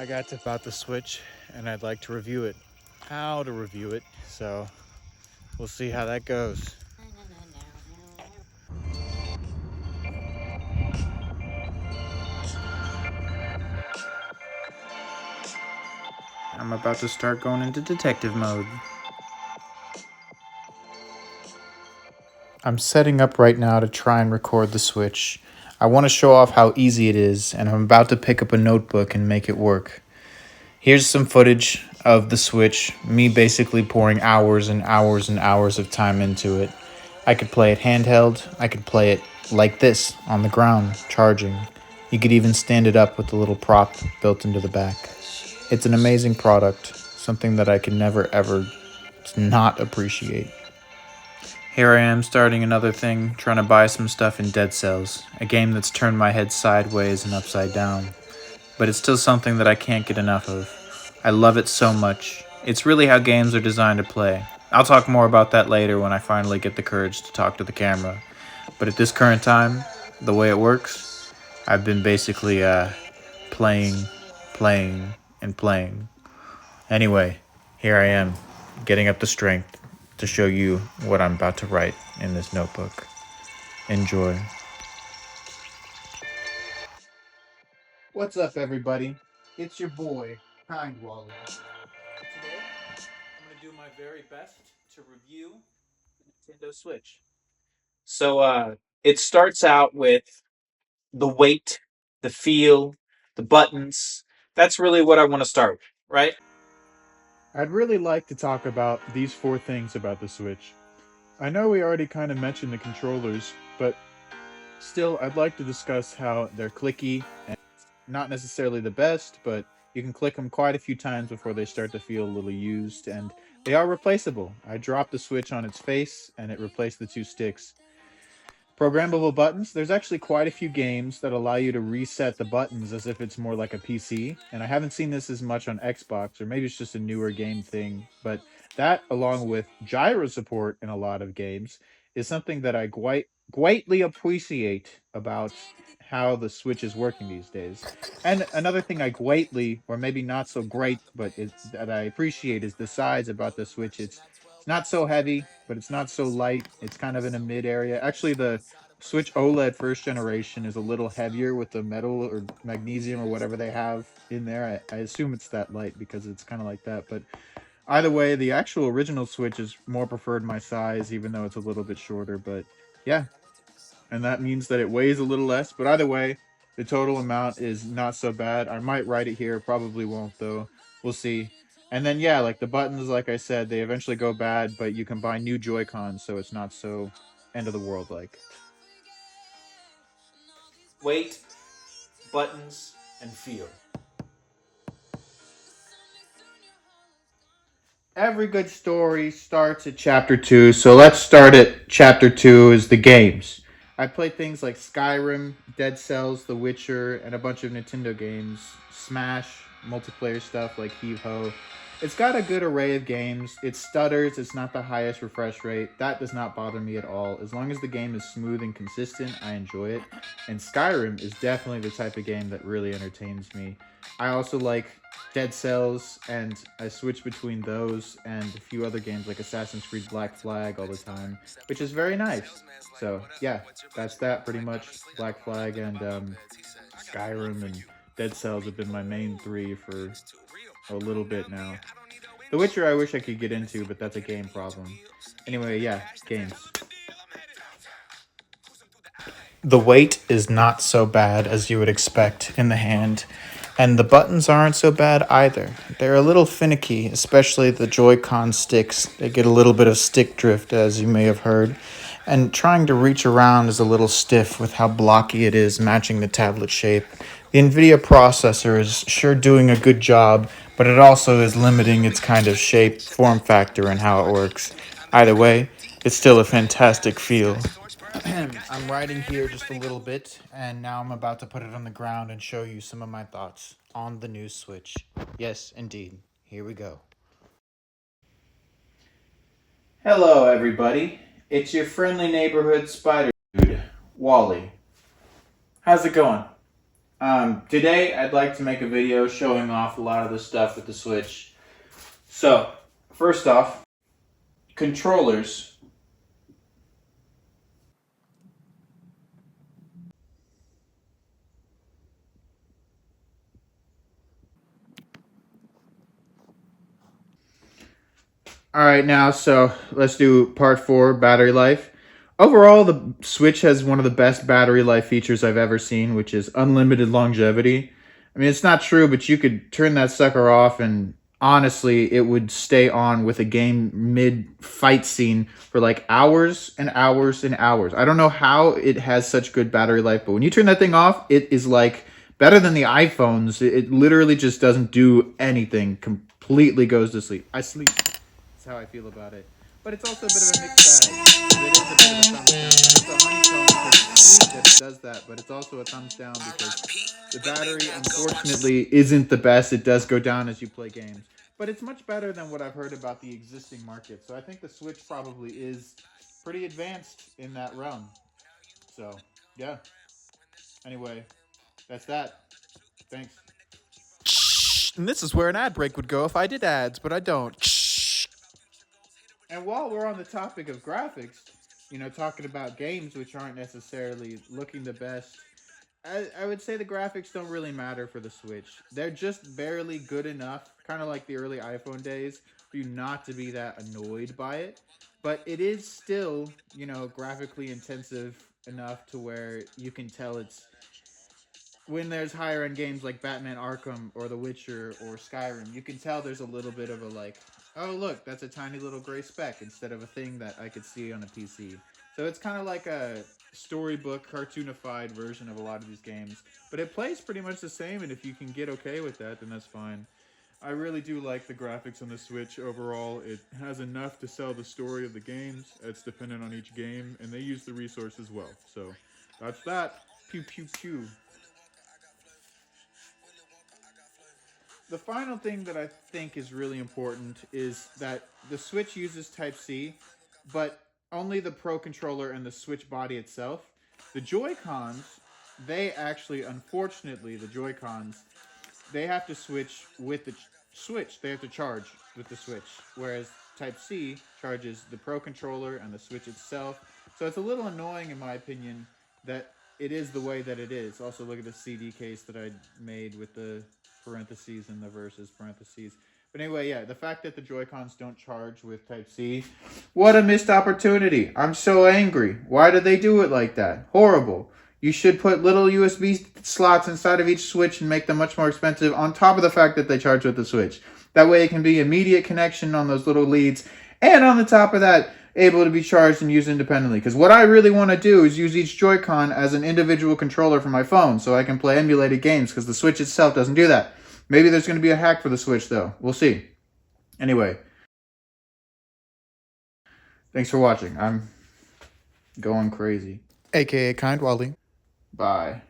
I got to about the Switch and I'd like to review it. How to review it, so we'll see how that goes. I'm about to start going into detective mode. I'm setting up right now to try and record the Switch. I want to show off how easy it is, and I'm about to pick up a notebook and make it work. Here's some footage of the Switch, me basically pouring hours and hours and hours of time into it. I could play it handheld, I could play it like this, on the ground, charging. You could even stand it up with a little prop built into the back. It's an amazing product, something that I can never ever not appreciate. Here I am starting another thing, trying to buy some stuff in Dead Cells, a game that's turned my head sideways and upside down. But it's still something that I can't get enough of. I love it so much. It's really how games are designed to play. I'll talk more about that later when I finally get the courage to talk to the camera. But at this current time, the way it works, I've been basically playing, playing, and playing. Anyway, here I am, getting up the strength to show you what I'm about to write in this notebook. Enjoy. What's up, everybody? It's your boy, Kind Wally. Today, I'm going to do my very best to review the Nintendo Switch. So, it starts out with the weight, the feel, the buttons. That's really what I want to start with, right? I'd really like to talk about these four things about the Switch. I know we already kind of mentioned the controllers, but still, I'd like to discuss how they're clicky and not necessarily the best, but you can click them quite a few times before they start to feel a little used, and they are replaceable. I dropped the Switch on its face, and it replaced the two sticks. Programmable buttons. There's actually quite a few games that allow you to reset the buttons as if it's more like a PC. And I haven't seen this as much on Xbox, or maybe it's just a newer game thing. But that, along with gyro support in a lot of games, is something that I greatly appreciate about how the Switch is working these days. And another thing I greatly, or maybe not so great, but that I appreciate is the size about the Switch. It's not so heavy, but it's not so light. It's kind of in a mid area. Actually, the Switch OLED first generation is a little heavier with the metal or magnesium or whatever they have in there. I assume it's that light because it's kind of like that. But either way, the actual original Switch is more preferred my size, even though it's a little bit shorter. But yeah, and that means that it weighs a little less. But either way, the total amount is not so bad. I might write it here, probably won't though. We'll see. And then yeah, like the buttons, like I said, they eventually go bad, but you can buy new Joy Cons, so it's not so end of the world like. Weight, buttons, and feel. Every good story starts at chapter 2, so let's start at chapter 2 is the games. I played things like Skyrim, Dead Cells, The Witcher, and a bunch of Nintendo games, Smash, multiplayer stuff like Heave Ho. It's got a good array of games. It stutters, it's not the highest refresh rate. That does not bother me at all. As long as the game is smooth and consistent, I enjoy it. And Skyrim is definitely the type of game that really entertains me. I also like Dead Cells, and I switch between those and a few other games like Assassin's Creed Black Flag all the time, which is very nice. So yeah, that's that pretty much. Black Flag and Skyrim and Dead Cells have been my main three for a little bit now. The Witcher I wish I could get into, but that's a game problem. Anyway, yeah, games. The weight is not so bad as you would expect in the hand, and the buttons aren't so bad either. They're a little finicky, especially the Joy-Con sticks. They get a little bit of stick drift, as you may have heard, and trying to reach around is a little stiff with how blocky it is, matching the tablet shape. The NVIDIA processor is sure doing a good job, but it also is limiting its kind of shape, form factor, and how it works. Either way, it's still a fantastic feel. I'm writing here just a little bit, and now I'm about to put it on the ground and show you some of my thoughts on the new Switch. Yes, indeed. Here we go. Hello, everybody. It's your friendly neighborhood spider dude, Wally. How's it going? Today I'd like to make a video showing off a lot of the stuff with the Switch. So, first off, controllers. Alright, now, so let's do part 4, battery life. Overall, the Switch has one of the best battery life features I've ever seen, which is unlimited longevity. I mean, it's not true, but you could turn that sucker off and honestly, it would stay on with a game mid-fight scene for like hours and hours and hours. I don't know how it has such good battery life, but when you turn that thing off, it is like better than the iPhones. It literally just doesn't do anything, completely goes to sleep. I sleep. That's how I feel about it. But it's also a bit of a mixed bag. It is a bit of a thumbs down. It's a honeycomb because it's sweet that it does that, but it's also a thumbs down because the battery, unfortunately, isn't the best. It does go down as you play games. But it's much better than what I've heard about the existing market. So I think the Switch probably is pretty advanced in that realm. So, yeah. Anyway, that's that. Thanks. And this is where an ad break would go if I did ads, but I don't. And while we're on the topic of graphics, talking about games which aren't necessarily looking the best, I would say the graphics don't really matter for the Switch. They're just barely good enough, kind of like the early iPhone days, for you not to be that annoyed by it. But it is still, graphically intensive enough to where you can tell it's when there's higher end games like Batman Arkham or The Witcher or Skyrim, you can tell there's a little bit of a like, oh look, that's a tiny little gray speck instead of a thing that I could see on a PC. So it's kind of like a storybook, cartoonified version of a lot of these games. But it plays pretty much the same, and if you can get okay with that, then that's fine. I really do like the graphics on the Switch overall. It has enough to sell the story of the games. It's dependent on each game, and they use the resources well. So that's that. Pew pew pew. The final thing that I think is really important is that the Switch uses Type-C, but only the Pro Controller and the Switch body itself. The Joy-Cons, they actually, unfortunately, the Joy-Cons, they have to switch with the Switch. They have to charge with the Switch, whereas Type-C charges the Pro Controller and the Switch itself. So it's a little annoying, in my opinion, that it is the way that it is. Also, look at the CD case that I made with the parentheses and the versus parentheses. But anyway, yeah, the fact that the Joy-Cons don't charge with Type-C, what a missed opportunity. I'm so angry. Why did they do it like that? Horrible. You should put little USB slots inside of each Switch and make them much more expensive on top of the fact that they charge with the Switch. That way it can be immediate connection on those little leads. And on the top of that, able to be charged and used independently. Because what I really want to do is use each Joy-Con as an individual controller for my phone so I can play emulated games because the Switch itself doesn't do that. Maybe there's going to be a hack for the Switch though. We'll see. Anyway. Thanks for watching. I'm going crazy. AKA Kind Wally. Bye.